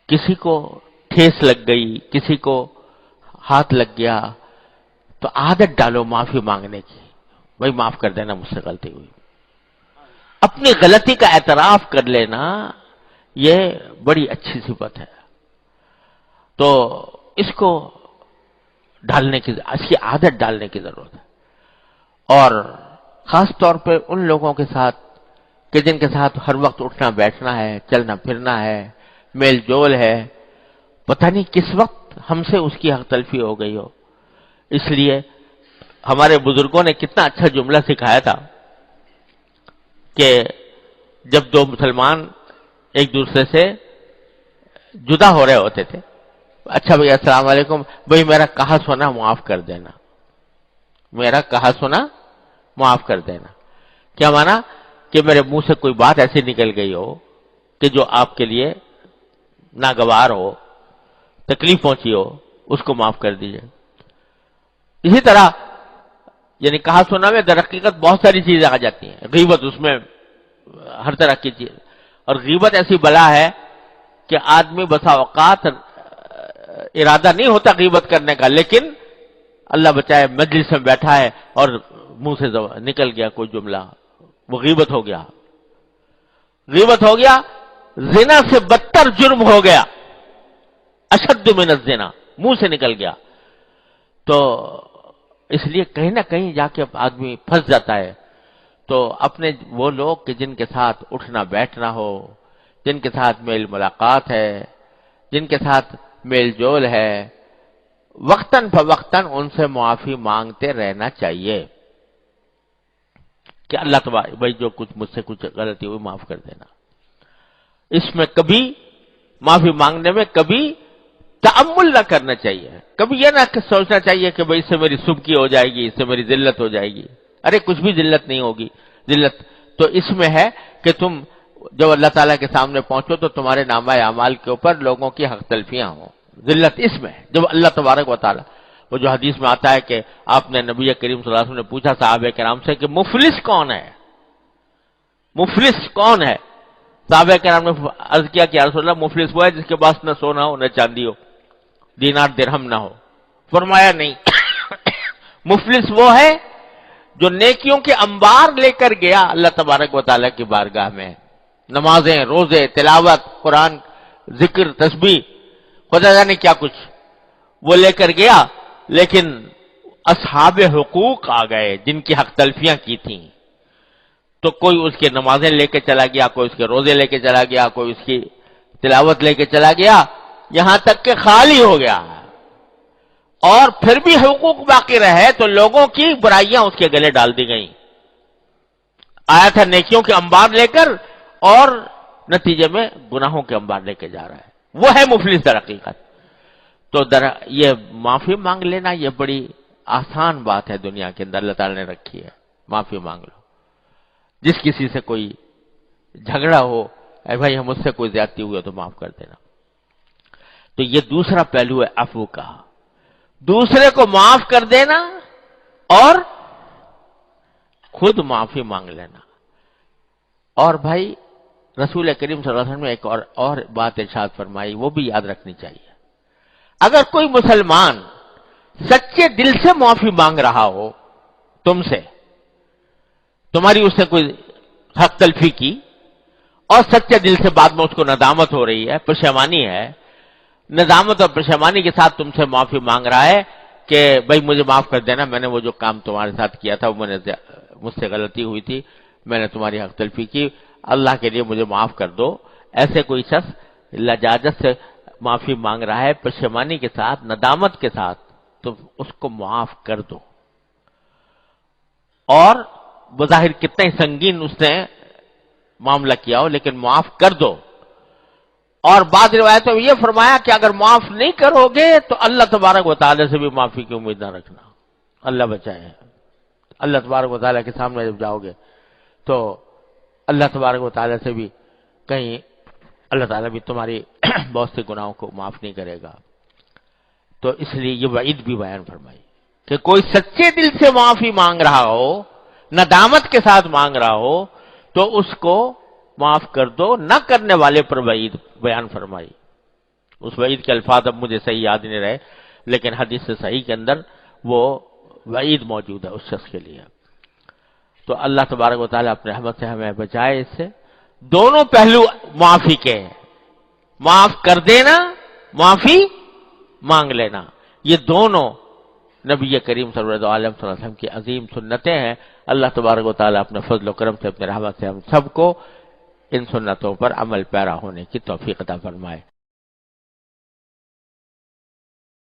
کسی کو ٹھیس لگ گئی، کسی کو ہاتھ لگ گیا، تو عادت ڈالو معافی مانگنے کی، بھائی معاف کر دینا مجھ سے غلطی ہوئی. اپنی غلطی کا اعتراف کر لینا یہ بڑی اچھی صفت ہے. تو اس کو ڈالنے کی، اس کی عادت ڈالنے کی ضرورت ہے. اور خاص طور پہ ان لوگوں کے ساتھ کہ جن کے ساتھ ہر وقت اٹھنا بیٹھنا ہے، چلنا پھرنا ہے، میل جول ہے، پتہ نہیں کس وقت ہم سے اس کی حق تلفی ہو گئی ہو. اس لیے ہمارے بزرگوں نے کتنا اچھا جملہ سکھایا تھا کہ جب دو مسلمان ایک دوسرے سے جدا ہو رہے ہوتے تھے، اچھا بھئی السلام علیکم، بھئی میرا کہا سنا معاف کر دینا، میرا کہا سنا معاف کر دینا. کیا مانا؟ کہ میرے منہ سے کوئی بات ایسی نکل گئی ہو کہ جو آپ کے لیے ناگوار ہو، تکلیف پہنچی ہو، اس کو معاف کر دیجئے. اسی طرح یعنی کہا سنا میں در حقیقت بہت ساری چیزیں آ جاتی ہیں. غیبت اس میں ہر طرح کی چیز، اور غیبت ایسی بلا ہے کہ آدمی بسا اوقات ارادہ نہیں ہوتا غیبت کرنے کا، لیکن اللہ بچائے مجلس میں بیٹھا ہے اور منہ سے نکل گیا کوئی جملہ، وہ غیبت ہو گیا. غیبت ہو گیا، زنا سے بدتر جرم ہو گیا، اشد من الزنا، منہ سے نکل گیا. تو اس لیے کہیں نہ کہیں جا کے آدمی پھنس جاتا ہے. تو اپنے وہ لوگ کہ جن کے ساتھ اٹھنا بیٹھنا ہو، جن کے ساتھ میل ملاقات ہے، جن کے ساتھ میل جول ہے، وقتاً فوقتاً ان سے معافی مانگتے رہنا چاہیے کہ اللہ تبارک بھائی جو کچھ مجھ سے کچھ غلطی ہوئی معاف کر دینا. اس میں کبھی معافی مانگنے میں کبھی تأمل نہ کرنا چاہیے، کبھی یہ نہ سوچنا چاہیے کہ بھئی اس سے میری سبکی ہو جائے گی، اس سے میری ذلت ہو جائے گی. ارے کچھ بھی ذلت نہیں ہوگی. ذلت تو اس میں ہے کہ تم جب اللہ تعالیٰ کے سامنے پہنچو تو تمہارے نامہ اعمال کے اوپر لوگوں کی حق تلفیاں ہوں. ذلت اس میں ہے جب اللہ تبارک و تعالیٰ، وہ جو حدیث میں آتا ہے کہ آپ نے نبی کریم صلی اللہ علیہ وسلم نے پوچھا صحابہ کرام سے کہ مفلس کون ہے؟ مفلس کون ہے؟ صحابہ کرام نے عرض کیا کہ یا رسول اللہ مفلس وہ ہے جس کے پاس نہ سونا ہو نہ چاندی ہو، دینار درہم نہ ہو. فرمایا نہیں، مفلس وہ ہے جو نیکیوں کے انبار لے کر گیا اللہ تبارک و تعالیٰ کی بارگاہ میں، نمازیں، روزے، تلاوت، قرآن، ذکر، تسبیح، خدا جانے کیا کچھ وہ لے کر گیا، لیکن اصحاب حقوق آ گئے جن کی حق تلفیاں کی تھیں. تو کوئی اس کے نمازیں لے کے چلا گیا، کوئی اس کے روزے لے کے چلا گیا، کوئی اس کی تلاوت لے کے چلا گیا، یہاں تک کہ خالی ہو گیا. اور پھر بھی حقوق باقی رہے تو لوگوں کی برائیاں اس کے گلے ڈال دی گئیں. آیا تھا نیکیوں کے انبار لے کر اور نتیجے میں گناہوں کے انبار لے کے جا رہا ہے. وہ ہے مفلس در حقیقت. تو یہ معافی مانگ لینا یہ بڑی آسان بات ہے دنیا کے اندر اللہ تعالی نے رکھی ہے. معافی مانگ لو. جس کسی سے کوئی جھگڑا ہو، اے بھائی ہم مجھ سے کوئی زیادتی ہوئی تو معاف کر دینا. تو یہ دوسرا پہلو ہے عفو کا، دوسرے کو معاف کر دینا اور خود معافی مانگ لینا. اور بھائی رسول کریم صلی اللہ علیہ وسلم نے ایک اور بات ارشاد فرمائی، وہ بھی یاد رکھنی چاہیے. اگر کوئی مسلمان سچے دل سے معافی مانگ رہا ہو تم سے، تمہاری اس نے کوئی حق تلفی کی اور سچے دل سے بعد میں اس کو ندامت ہو رہی ہے، پشیمانی ہے، ندامت اور پشیمانی کے ساتھ تم سے معافی مانگ رہا ہے کہ بھائی مجھے معاف کر دینا، میں نے وہ جو کام تمہارے ساتھ کیا تھا وہ مجھ سے غلطی ہوئی تھی، میں نے تمہاری حق تلفی کی، اللہ کے لیے مجھے معاف کر دو. ایسے کوئی شخص لجاجت سے معافی مانگ رہا ہے، پشیمانی کے ساتھ، ندامت کے ساتھ، تو اس کو معاف کر دو. اور بظاہر کتنا ہی سنگین اس نے معاملہ کیا ہو لیکن معاف کر دو. اور بعض روایتوں میں یہ فرمایا کہ اگر معاف نہیں کرو گے تو اللہ تبارک و تعالیٰ سے بھی معافی کی امید نہ رکھنا. اللہ بچائے. اللہ تبارک و تعالیٰ کے سامنے جب جاؤ گے تو اللہ تبارک و تعالیٰ سے بھی کہیں اللہ تعالیٰ بھی تمہاری بہت سے گناہوں کو معاف نہیں کرے گا. تو اس لیے یہ وعید بھی بیان فرمائی کہ کوئی سچے دل سے معافی مانگ رہا ہو، ندامت کے ساتھ مانگ رہا ہو، تو اس کو معاف کر دو. نہ کرنے والے پر وعید بیان فرمائی. اس وعید کے الفاظ اب مجھے صحیح یاد نہیں رہے، لیکن حدیث صحیح کے اندر وہ وعید موجود ہے اس شخص کے لیے۔ تو اللہ تبارک و تعالیٰ اپنے رحمت سے ہمیں بچائے اس سے۔ دونوں پہلو معافی کے ہیں، معاف کر دینا، معافی مانگ لینا، یہ دونوں نبی کریم صلی اللہ علیہ وسلم کی عظیم سنتیں ہیں۔ اللہ تبارک و تعالیٰ اپنے فضل و کرم سے، اپنے رحمت سے ہم سب کو ان سنتوں پر عمل پیرا ہونے کی توفیق عطا فرمائے۔